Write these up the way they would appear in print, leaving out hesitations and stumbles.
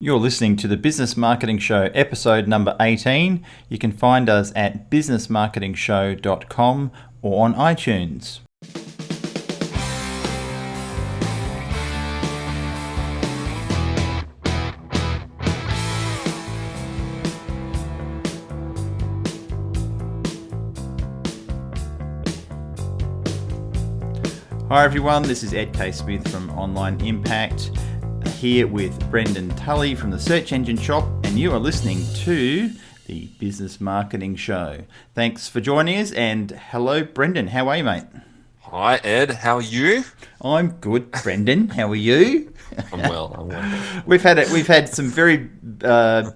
You're listening to the Business Marketing Show, episode number 18. You can find us at businessmarketingshow.com or on iTunes. Hi everyone, this is Keay-Smith from Online Impact, here with Brendan Tully from the Search Engine Shop, and you are listening to the Business Marketing Show. Thanks for joining us, and hello Brendan, how are you, mate? Hi Ed, how are you? I'm good, Brendan. How are you? I'm well. We've had some very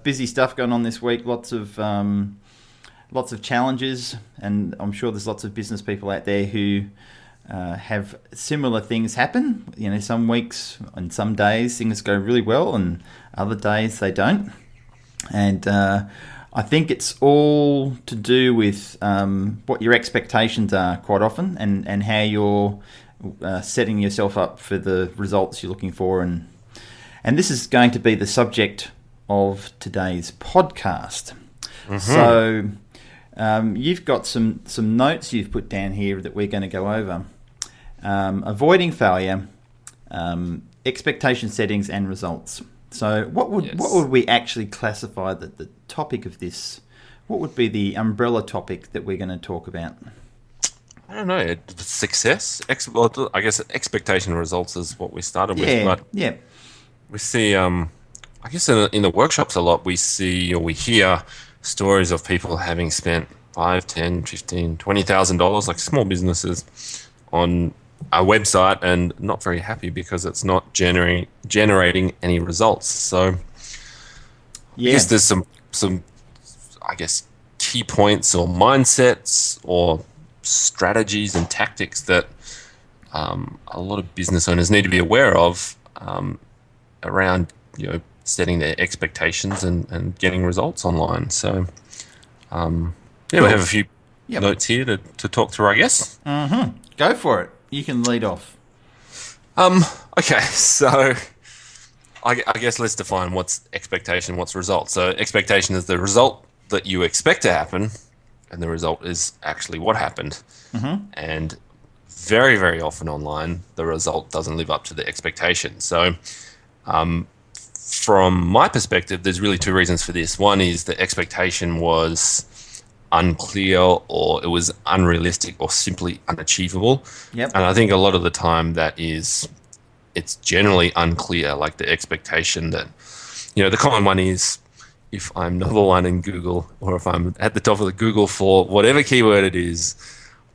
busy stuff going on this week. Lots of challenges, and I'm sure there's lots of business people out there who have similar things happen. You know, some weeks and some days things go really well, and other days they don't. And I think it's all to do with what your expectations are quite often, and how you're setting yourself up for the results you're looking for. And this is going to be the subject of today's podcast. Mm-hmm. So you've got some notes you've put down here that we're going to go over. Avoiding failure, expectation settings and results. So what would we actually classify the topic of this? What would be the umbrella topic that we're going to talk about? I don't know. Success? I guess expectation and results is what we started with. Yeah. We see, I guess in the workshops a lot, we see or we hear stories of people having spent $5,000, $10,000, $15,000, $20,000, like small businesses, on a website and not very happy because it's not generating any results. So I guess there's some I guess key points or mindsets or strategies and tactics that a lot of business owners need to be aware of around setting their expectations and getting results online. So cool. We have a few notes here to talk through, I guess. Mm-hmm. Go for it. You can lead off. Okay, so I guess let's define what's expectation, what's result. So expectation is the result that you expect to happen, and the result is actually what happened. Mm-hmm. And very, very often online, the result doesn't live up to the expectation. So from my perspective, there's really two reasons for this. One is the expectation was unclear, or it was unrealistic, or simply unachievable. Yep. And I think a lot of the time it's generally unclear, like the expectation that, the common one is, if I'm number one in Google, or if I'm at the top of the Google for whatever keyword it is,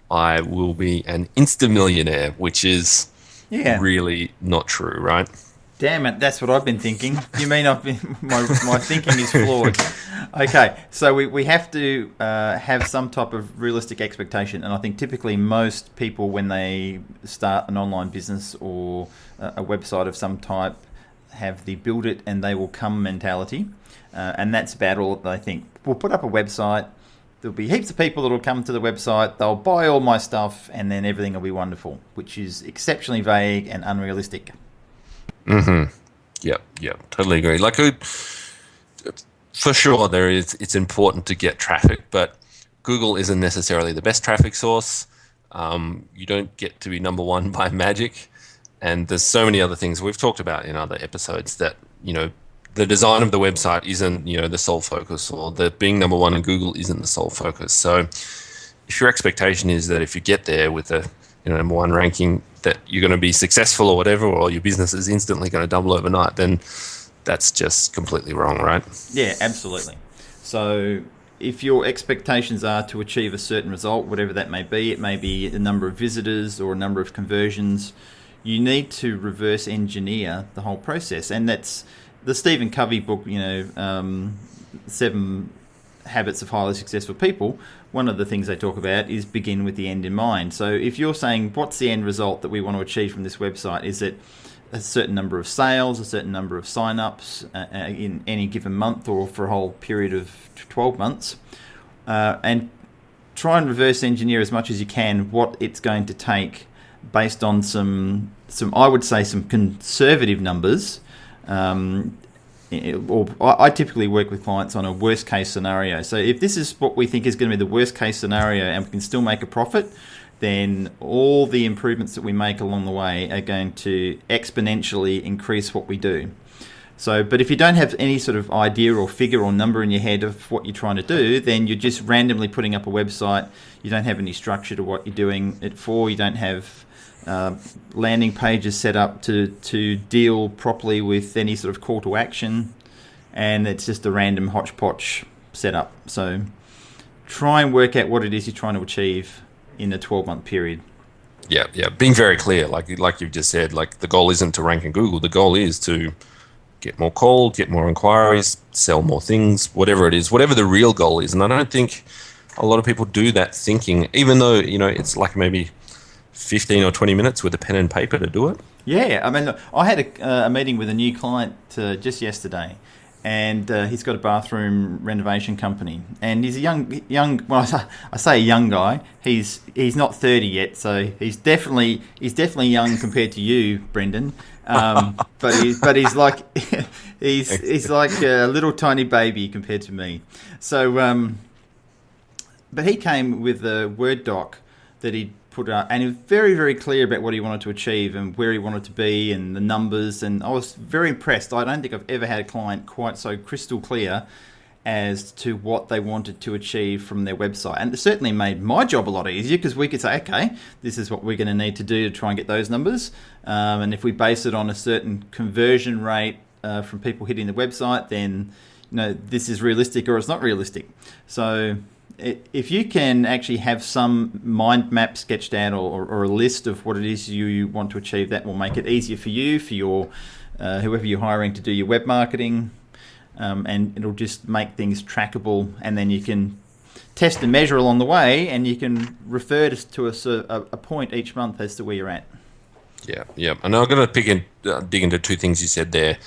I will be an insta-millionaire, which is really not true, right? Damn it, that's what I've been thinking. You mean my thinking is flawed. Okay, so we have to have some type of realistic expectation, and I think typically most people, when they start an online business or a website of some type, have the build it and they will come mentality, and that's about all they think. We'll put up a website, there'll be heaps of people that will come to the website, they'll buy all my stuff, and then everything will be wonderful, which is exceptionally vague and unrealistic. Mm-hmm. Yep. Totally agree. Like, for sure, it's important to get traffic, but Google isn't necessarily the best traffic source. You don't get to be number one by magic, and there's so many other things we've talked about in other episodes that the design of the website isn't the sole focus, or the being number one in Google isn't the sole focus. So, if your expectation is that if you get there with a number one ranking, that you're going to be successful or whatever, or your business is instantly going to double overnight, then that's just completely wrong, right? Yeah, absolutely. So if your expectations are to achieve a certain result, whatever that may be, it may be a number of visitors or a number of conversions, you need to reverse engineer the whole process. And that's the Stephen Covey book, 7 Habits of Highly Successful People. One of the things they talk about is begin with the end in mind. So if you're saying, what's the end result that we want to achieve from this website? Is it a certain number of sales, a certain number of sign-ups in any given month, or for a whole period of 12 months? And try and reverse engineer as much as you can what it's going to take based on some I would say, some conservative numbers or I typically work with clients on a worst case scenario. So if this is what we think is going to be the worst case scenario and we can still make a profit, then all the improvements that we make along the way are going to exponentially increase what we do. So, but if you don't have any sort of idea or figure or number in your head of what you're trying to do, then you're just randomly putting up a website. You don't have any structure to what you're doing it for. You don't have landing pages set up to deal properly with any sort of call to action, and it's just a random hodgepodge setup. So try and work out what it is you're trying to achieve in a 12-month period. Yeah. Being very clear, like you've just said, like the goal isn't to rank in Google. The goal is to get more calls, get more inquiries, sell more things, whatever it is, whatever the real goal is. And I don't think a lot of people do that thinking, even though, it's like maybe 15 or 20 minutes with a pen and paper to do it. Yeah, I mean, look, I had a meeting with a new client just yesterday, and he's got a bathroom renovation company, and he's a young. Well, I say a young guy. He's not 30 yet, so he's definitely young compared to you, Brendan. But he's like he's like a little tiny baby compared to me. So, but he came with a Word doc that he put out, and he was very, very clear about what he wanted to achieve and where he wanted to be and the numbers. And I was very impressed. I don't think I've ever had a client quite so crystal clear as to what they wanted to achieve from their website. And it certainly made my job a lot easier, because we could say, okay, this is what we're going to need to do to try and get those numbers. And if we base it on a certain conversion rate from people hitting the website, then this is realistic or it's not realistic. So if you can actually have some mind map sketched out or a list of what it is you want to achieve, that will make it easier for you, for your whoever you're hiring to do your web marketing. And it'll just make things trackable, and then you can test and measure along the way, and you can refer to a point each month as to where you're at. Yeah. And I'm going to dig into two things you said there.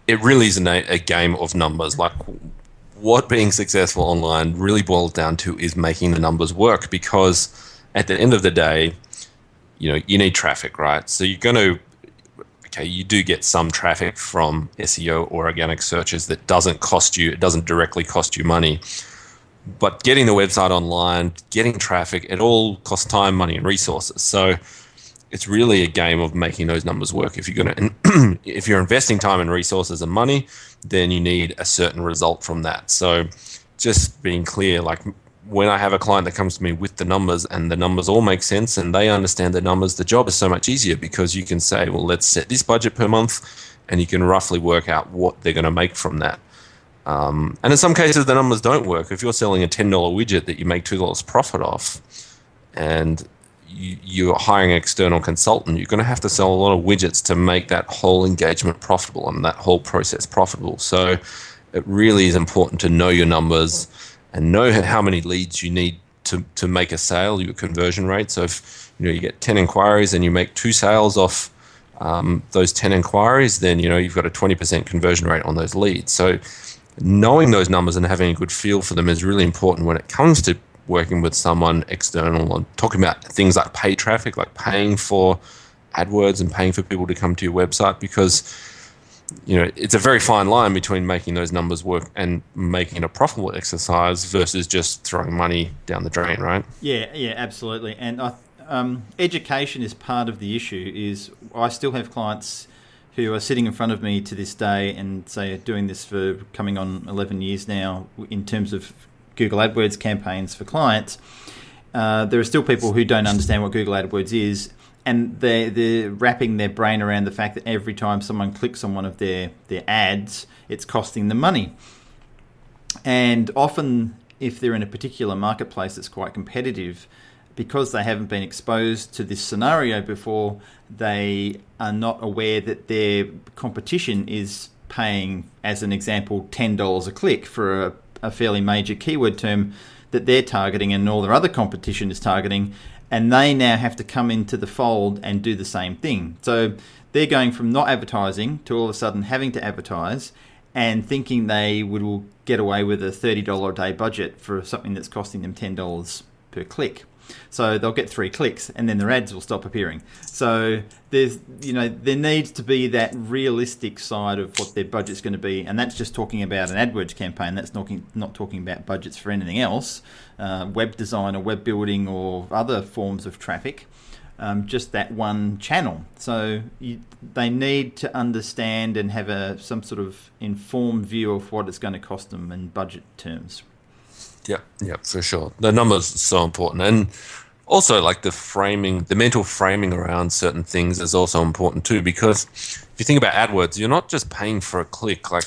It really is a game of numbers. Like, what being successful online really boils down to is making the numbers work, because at the end of the day, you need traffic, right? So you're going to you do get some traffic from SEO or organic searches that doesn't directly cost you money. But getting the website online, getting traffic, it all costs time, money, and resources. So it's really a game of making those numbers work. If you're investing time and resources and money, then you need a certain result from that. So just being clear, like when I have a client that comes to me with the numbers and the numbers all make sense and they understand the numbers, the job is so much easier, because you can say, well, let's set this budget per month, and you can roughly work out what they're going to make from that. And in some cases, the numbers don't work. If you're selling a $10 widget that you make $2 profit off, and you're hiring an external consultant, you're going to have to sell a lot of widgets to make that whole engagement profitable and that whole process profitable. So it really is important to know your numbers and know how many leads you need to make a sale, your conversion rate. So if you get 10 inquiries and you make 2 sales off those 10 inquiries, then you've got a 20% conversion rate on those leads. So knowing those numbers and having a good feel for them is really important when it comes to working with someone external and talking about things like paid traffic, like paying for AdWords and paying for people to come to your website, because it's a very fine line between making those numbers work and making it a profitable exercise versus just throwing money down the drain, right? Yeah, absolutely. And education is part of the issue. Is I still have clients who are sitting in front of me to this day and say are doing this for coming on 11 years now in terms of Google AdWords campaigns for clients. There are still people who don't understand what Google AdWords is, and they're wrapping their brain around the fact that every time someone clicks on one of their ads, it's costing them money. And often, if they're in a particular marketplace that's quite competitive, because they haven't been exposed to this scenario before, they are not aware that their competition is paying, as an example, $10 a click for a fairly major keyword term that they're targeting and all their other competition is targeting, and they now have to come into the fold and do the same thing. So they're going from not advertising to all of a sudden having to advertise and thinking they will get away with a $30 a day budget for something that's costing them $10 per click. So they'll get 3 clicks and then their ads will stop appearing. So there needs to be that realistic side of what their budget's going to be, and that's just talking about an AdWords campaign. That's not talking about budgets for anything else, web design or web building or other forms of traffic. Just that one channel. So they need to understand and have some sort of informed view of what it's going to cost them in budget terms. Yeah, for sure. The numbers are so important. And also, like the mental framing around certain things is also important too, because if you think about AdWords, you're not just paying for a click. Like,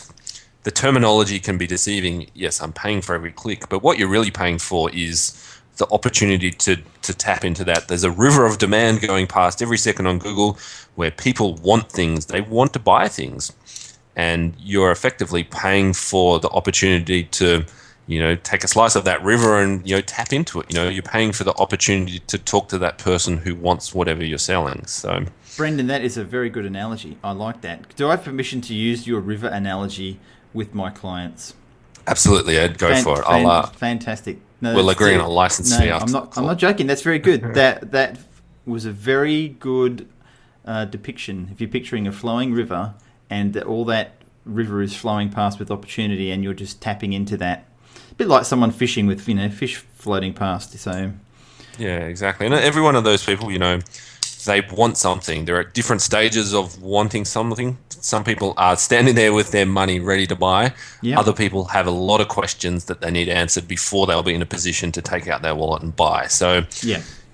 the terminology can be deceiving. Yes, I'm paying for every click, but what you're really paying for is the opportunity to tap into that. There's a river of demand going past every second on Google where people want things. They want to buy things. And you're effectively paying for the opportunity to, take a slice of that river and, tap into it. You're paying for the opportunity to talk to that person who wants whatever you're selling. So, Brendan, that is a very good analogy. I like that. Do I have permission to use your river analogy with my clients? Absolutely, Ed. Go for it. Fantastic. No, we'll agree on a license fee. I'm not joking. That's very good. That was a very good depiction. If you're picturing a flowing river and all that river is flowing past with opportunity, and you're just tapping into that, a bit like someone fishing with fish floating past. So yeah, exactly. And every one of those people, they want something. They're at different stages of wanting something. Some people are standing there with their money ready to buy. Yep. Other people have a lot of questions that they need answered before they'll be in a position to take out their wallet and buy. So,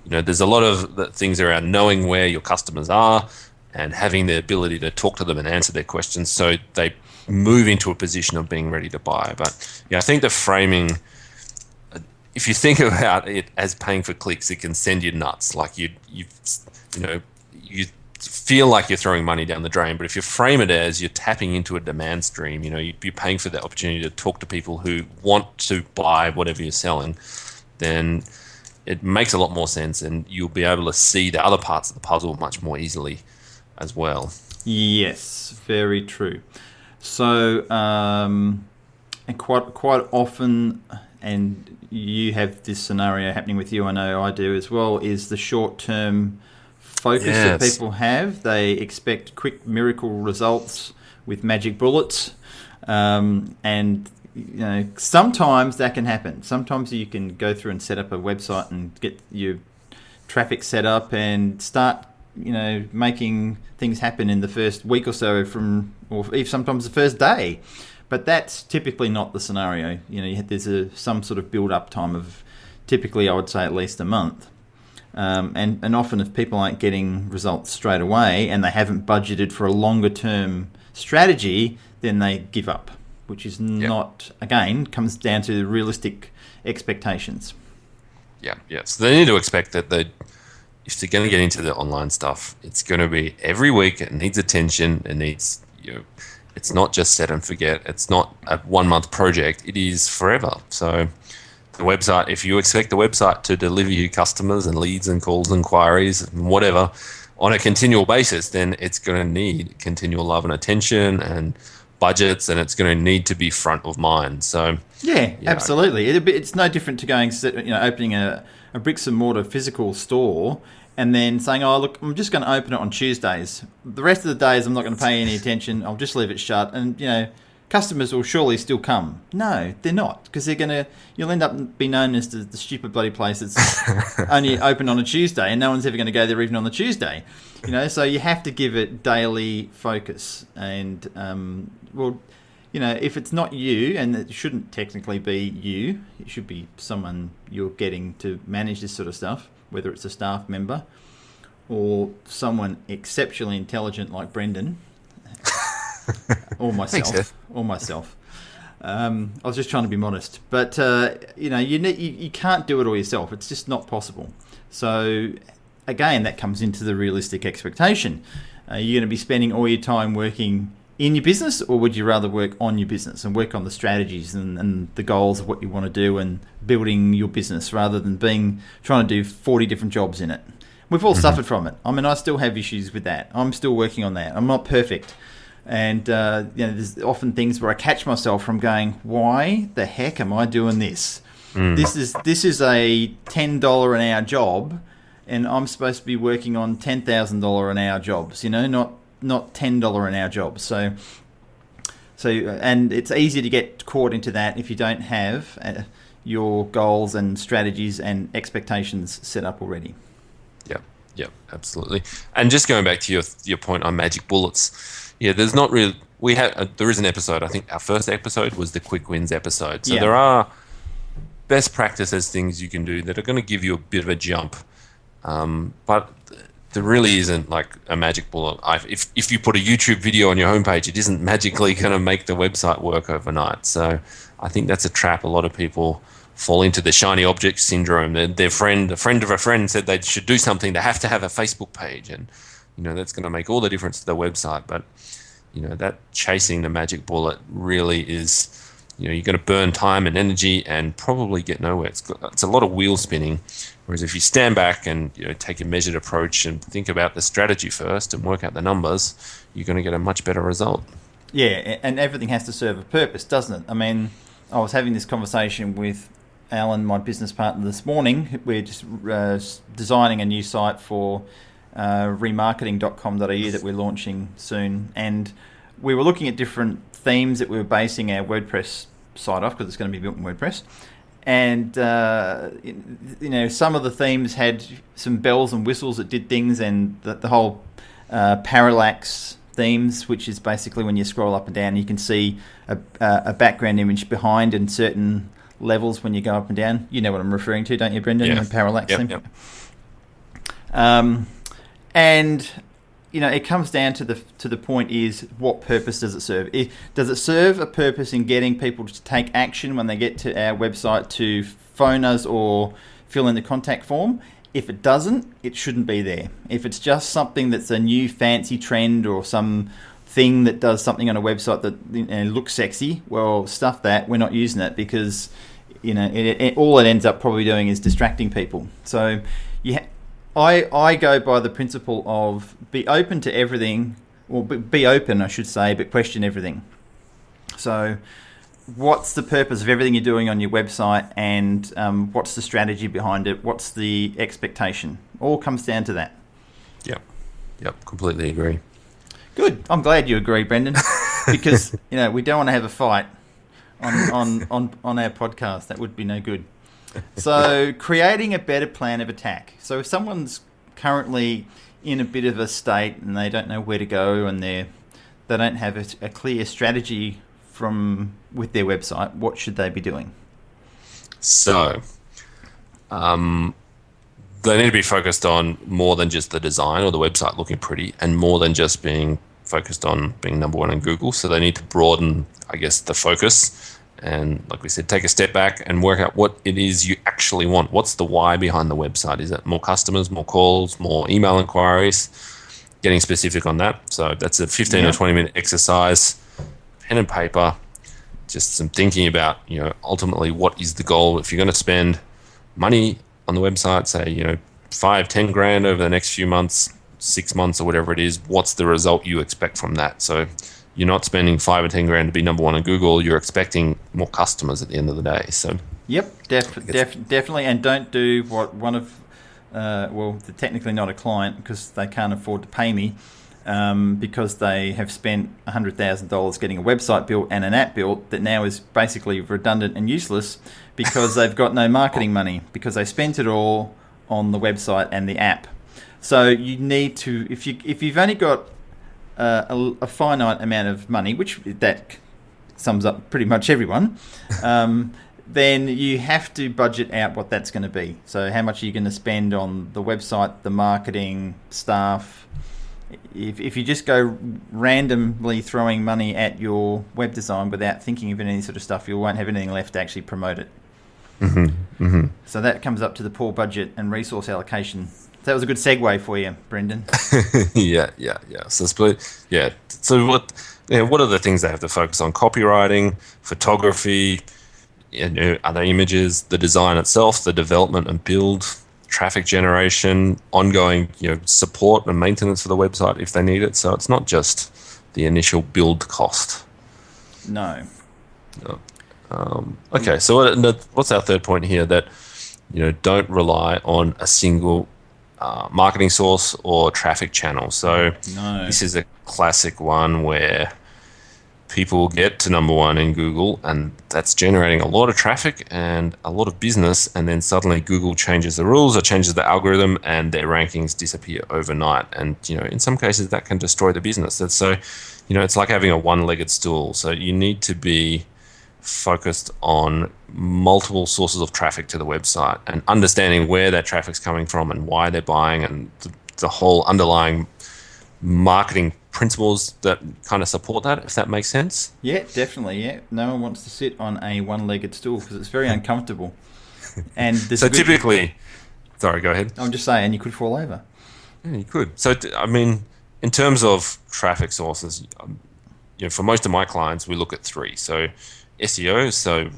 there's a lot of things around knowing where your customers are and having the ability to talk to them and answer their questions so they move into a position of being ready to buy. But, I think the framing, if you think about it as paying for clicks, it can send you nuts. Like you feel like you're throwing money down the drain, but if you frame it as you're tapping into a demand stream, you're paying for the opportunity to talk to people who want to buy whatever you're selling, then it makes a lot more sense, and you'll be able to see the other parts of the puzzle much more easily as well. Yes, very true. So, and quite often, and you have this scenario happening with you, I know I do as well, is the short-term focus that people have. They expect quick miracle results with magic bullets, and sometimes that can happen. Sometimes you can go through and set up a website and get your traffic set up and start making things happen in the first week or so, or even sometimes the first day. But that's typically not the scenario. There's some sort of build-up time of, typically I would say at least a month. And often if people aren't getting results straight away and they haven't budgeted for a longer term strategy, then they give up, which is not, again, comes down to the realistic expectations. Yeah. So they need to expect that if they're going to get into the online stuff, it's going to be every week. It needs attention. It needs, it's not just set and forget. It's not a 1 month project. It is forever. So the website, if you expect the website to deliver you customers and leads and calls and inquiries and whatever on a continual basis, then it's going to need continual love and attention and budgets, and it's going to need to be front of mind. So absolutely. It's no different to going, opening a bricks and mortar physical store and then saying, oh, look, I'm just going to open it on Tuesdays. The rest of the days I'm not going to pay any attention. I'll just leave it shut. And, customers will surely still come. No, they're not, because you'll end up being known as the stupid bloody place that's only open on a Tuesday, and no one's ever going to go there even on the Tuesday. So you have to give it daily focus. And, if it's not you, and it shouldn't technically be you, it should be someone you're getting to manage this sort of stuff, whether it's a staff member or someone exceptionally intelligent like Brendan, or myself. I was just trying to be modest, but you can't do it all yourself. It's just not possible. So again, that comes into the realistic expectation. Are you going to be spending all your time working in your business, or would you rather work on your business and work on the strategies and the goals of what you want to do and building your business, rather than trying to do 40 different jobs in it? We've all suffered from it. I mean, I still have issues with that. I'm still working on that. I'm not perfect. And, there's often things where I catch myself from going, why the heck am I doing this? This is a $10 an hour job, and I'm supposed to be working on $10,000 an hour jobs. Not $10 an hour jobs. So and it's easy to get caught into that if you don't have your goals and strategies and expectations set up already. Yep, absolutely. And just going back to your point on magic bullets, there's not really. There is an episode. I think our first episode was the quick wins episode. So there are best practices, things you can do that are going to give you a bit of a jump, but there really isn't like a magic bullet. If you put a YouTube video on your homepage, it isn't magically going to make the website work overnight. So I think that's a trap. A lot of people fall into the shiny object syndrome. A friend of a friend said they should do something. They have to have a Facebook page, and that's going to make all the difference to the website. But that chasing the magic bullet really is, you're going to burn time and energy and probably get nowhere. It's a lot of wheel spinning. Whereas if you stand back and take a measured approach and think about the strategy first and work out the numbers, you're going to get a much better result. Yeah, and everything has to serve a purpose, doesn't it? I mean, I was having this conversation with Alan, my business partner, this morning. We're just designing a new site for remarketing.com.au that we're launching soon, and we were looking at different themes that we were basing our WordPress site off, because it's going to be built in WordPress. And some of the themes had some bells and whistles that did things, and the whole parallax themes, which is basically when you scroll up and down, you can see a background image behind in certain levels when you go up and down. You know what I'm referring to, don't you, Brendan? Yeah. The parallax theme. Yep. And it comes down to the point is, what purpose does it serve? Does it serve a purpose in getting people to take action when they get to our website to phone us or fill in the contact form? If it doesn't, it shouldn't be there. If it's just something that's a new fancy trend or some thing that does something on a website that looks sexy, well, stuff that. We're not using it, because all it ends up probably doing is distracting people. So I go by the principle of be open to everything, or be open, I should say, but question everything. So what's the purpose of everything you're doing on your website, and what's the strategy behind it? What's the expectation? All comes down to that. Yep, completely agree. Good. I'm glad you agree, Brendan, because we don't want to have a fight on our podcast. That would be no good. So creating a better plan of attack. So if someone's currently in a bit of a state and they don't know where to go, and they don't have a clear strategy with their website, what should they be doing? So they need to be focused on more than just the design or the website looking pretty, and more than just being focused on being number one in Google. So they need to broaden, I guess, the focus. And like we said, take a step back and work out what it is you actually want. What's the why behind the website? Is it more customers, more calls, more email inquiries? Getting specific on that. So that's a 15 or 20-minute exercise, pen and paper, just some thinking about, ultimately what is the goal. If you're going to spend money on the website, say, 5-10 grand over the next few months, 6 months or whatever it is, what's the result you expect from that? So you're not spending 5 or 10 grand to be number one on Google. You're expecting more customers at the end of the day. So, yep, definitely. And don't do what one of, they're technically not a client because they can't afford to pay me, because they have spent $100,000 getting a website built and an app built that now is basically redundant and useless because they've got no marketing money, because they spent it all on the website and the app. So you need to, if you've only got a finite amount of money, which that sums up pretty much everyone, then you have to budget out what that's going to be. So how much are you going to spend on the website, the marketing, staff? If you just go randomly throwing money at your web design without thinking of any sort of stuff, you won't have anything left to actually promote it. Mm-hmm. Mm-hmm. So that comes up to the poor budget and resource allocation. That was a good segue for you, Brendan. Yeah. So split. Yeah. So what are the things they have to focus on? Copywriting, photography, other images, the design itself, the development and build, traffic generation, ongoing support and maintenance for the website if they need it. So it's not just the initial build cost. No. Okay, so what's our third point here? That don't rely on a single marketing source or traffic channel. So No. this is a classic one where people get to number one in Google, and that's generating a lot of traffic and a lot of business, and then suddenly Google changes the rules or changes the algorithm, and their rankings disappear overnight. And in some cases that can destroy the business. And so, it's like having a one-legged stool. So you need to be focused on multiple sources of traffic to the website and understanding where that traffic's coming from and why they're buying, and the whole underlying marketing principles that kind of support that, if that makes sense. Yeah, definitely. Yeah, no one wants to sit on a one-legged stool because it's very uncomfortable. And so typically, sorry, go ahead. I'm just saying, you could fall over. Yeah, you could. So I mean, in terms of traffic sources, for most of my clients, we look at three. So SEO, so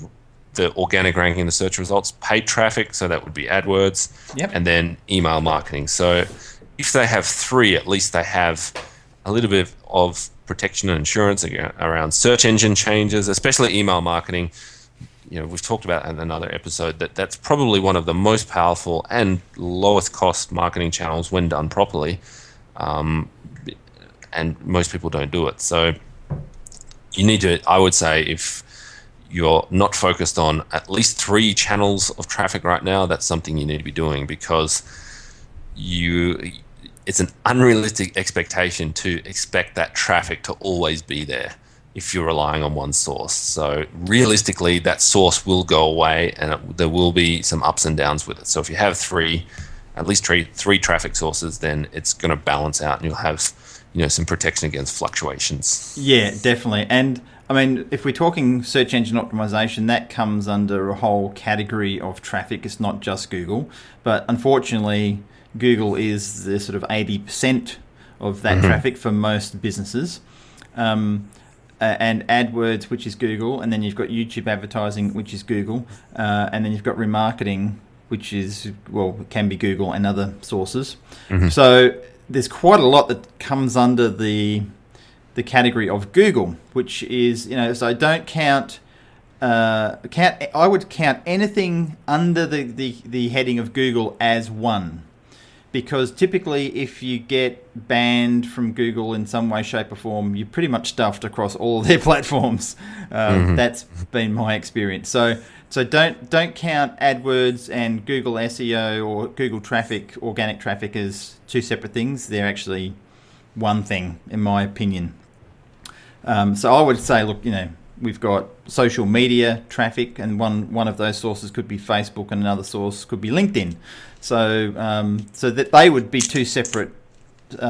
the organic ranking in the search results, paid traffic, so that would be AdWords, Yep. and then email marketing. So if they have three, at least they have a little bit of protection and insurance around search engine changes, especially email marketing. We've talked about in another episode that's probably one of the most powerful and lowest cost marketing channels when done properly. And most people don't do it. So you need to, I would say, if you're not focused on at least 3 channels of traffic right now, that's something you need to be doing, because it's an unrealistic expectation to expect that traffic to always be there if you're relying on one source. So realistically, that source will go away, and there will be some ups and downs with it. So if you have at least three traffic sources, then it's going to balance out, and you'll have some protection against fluctuations. Yeah, definitely. And I mean, if we're talking search engine optimization, that comes under a whole category of traffic. It's not just Google, but unfortunately, Google is the sort of 80% of that traffic for most businesses. And AdWords, which is Google, and then you've got YouTube advertising, which is Google, and then you've got remarketing, which is, can be Google and other sources. So there's quite a lot that comes under the category of Google, which is, so don't count. I would count anything under the heading of Google as one. Because typically, if you get banned from Google in some way, shape, or form, you're pretty much stuffed across all of their platforms. That's been my experience. So don't count AdWords and Google SEO or Google traffic, organic traffic, as 2 separate things. They're actually one thing, in my opinion. So I would say, look, we've got social media traffic, and one of those sources could be Facebook, and another source could be LinkedIn. So that they would be 2 separate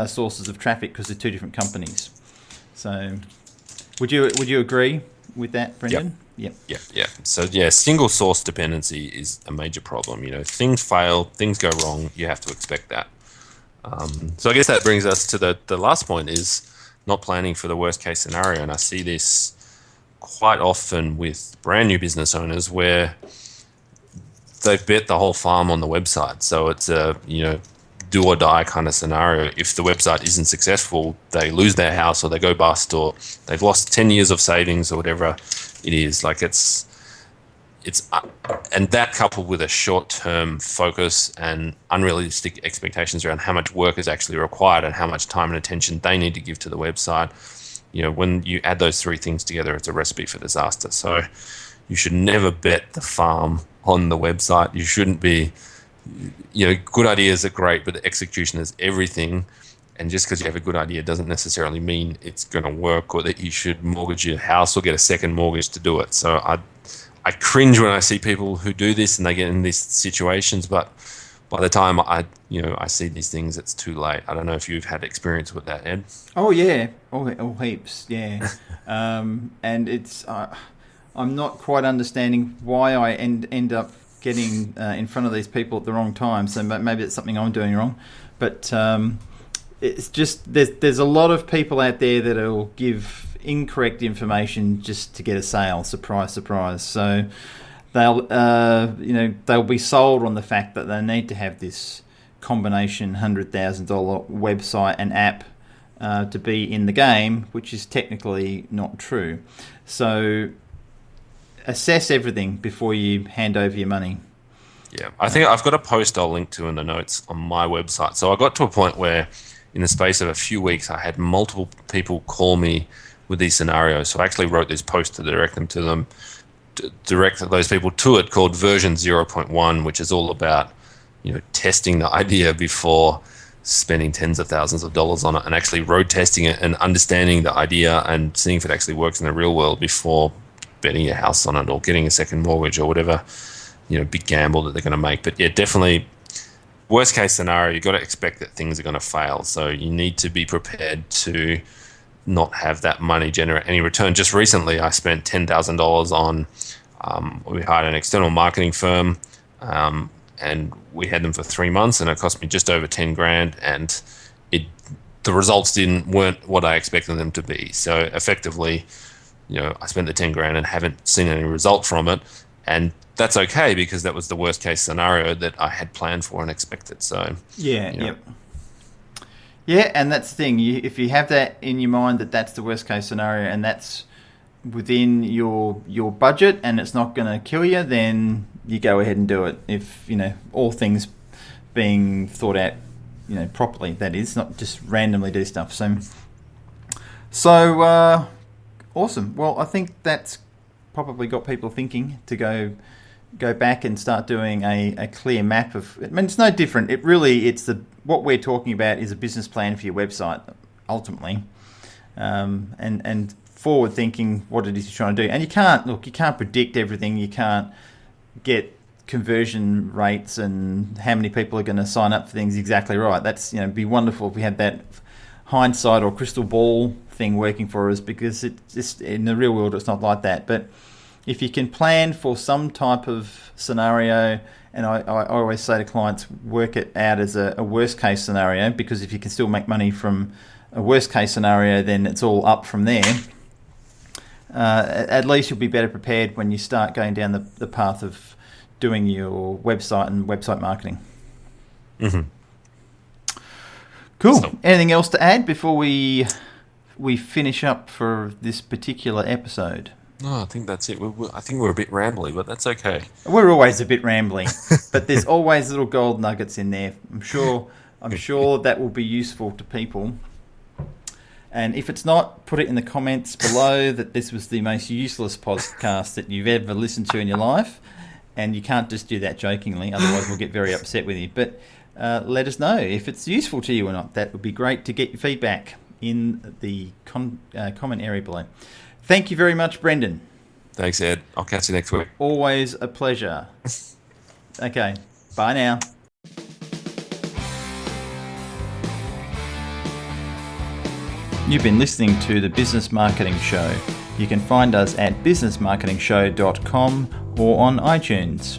sources of traffic because they're 2 different companies. So would you agree with that, Brendan? Yep. Yeah. So single source dependency is a major problem. Things fail, things go wrong. You have to expect that. So I guess that brings us to the last point, is not planning for the worst case scenario. And I see this quite often with brand new business owners where they've bet the whole farm on the website. So it's a do or die kind of scenario. If the website isn't successful, they lose their house, or they go bust, or they've lost 10 years of savings, or whatever it is. Like it's and that, coupled with a short-term focus and unrealistic expectations around how much work is actually required and how much time and attention they need to give to the website, when you add those 3 things together, it's a recipe for disaster. So you should never bet the farm on the website. You shouldn't be, good ideas are great, but the execution is everything. And just because you have a good idea doesn't necessarily mean it's going to work, or that you should mortgage your house or get a second mortgage to do it. So I cringe when I see people who do this and they get in these situations, but by the time I see these things, it's too late. I don't know if you've had experience with that, Ed. Oh yeah, all heaps, yeah. And it's I'm not quite understanding why I end up getting in front of these people at the wrong time. So maybe it's something I'm doing wrong, but it's just there's a lot of people out there that will give incorrect information just to get a sale. Surprise, surprise. So they'll be sold on the fact that they need to have this combination $100,000 website and app to be in the game, which is technically not true. So assess everything before you hand over your money. Yeah, I think I've got a post I'll link to in the notes on my website. So I got to a point where in the space of a few weeks, I had multiple people call me with these scenarios. So I actually wrote this post to direct them to them, to direct those people to it, called version 0.1, which is all about, testing the idea before spending tens of thousands of dollars on it, and actually road testing it and understanding the idea and seeing if it actually works in the real world before betting your house on it or getting a second mortgage or whatever, big gamble that they're going to make. But yeah, definitely worst case scenario, you've got to expect that things are going to fail. So you need to be prepared to not have that money generate any return. Just recently, I spent $10,000 on, we hired an external marketing firm, and we had them for 3 months, and it cost me just over 10 grand, and the results weren't what I expected them to be. So effectively, I spent the 10 grand and haven't seen any result from it, and that's okay because that was the worst case scenario that I had planned for and expected. So yeah, and that's the thing. If you have that in your mind that's the worst case scenario and that's within your budget and it's not going to kill you, then you go ahead and do it. If all things being thought out, properly, that is, not just randomly do stuff. So awesome. Well, I think that's probably got people thinking to go back and start doing a clear map of. I mean, it's no different. What we're talking about is a business plan for your website, ultimately, and forward thinking what it is you're trying to do. And you can't predict everything. You can't get conversion rates and how many people are going to sign up for things exactly right. That's it'd be wonderful if we had that hindsight or crystal ball thing working for us, because it just in the real world it's not like that. But if you can plan for some type of scenario, and I always say to clients, work it out as a worst case scenario, because if you can still make money from a worst case scenario, then it's all up from there. At least you'll be better prepared when you start going down the path of doing your website and website marketing. Mm-hmm. Cool. So, anything else to add before we finish up for this particular episode? No, I think that's it. I think we're a bit rambly, but that's okay. We're always a bit rambling, but there's always little gold nuggets in there. I'm sure that will be useful to people. And if it's not, put it in the comments below that this was the most useless podcast that you've ever listened to in your life. And you can't just do that jokingly, otherwise we'll get very upset with you. But let us know if it's useful to you or not. That would be great to get your feedback in the comment area below. Thank you very much, Brendan. Thanks, Ed. I'll catch you next week. Always a pleasure. Okay, bye now. You've been listening to The Business Marketing Show. You can find us at businessmarketingshow.com or on iTunes.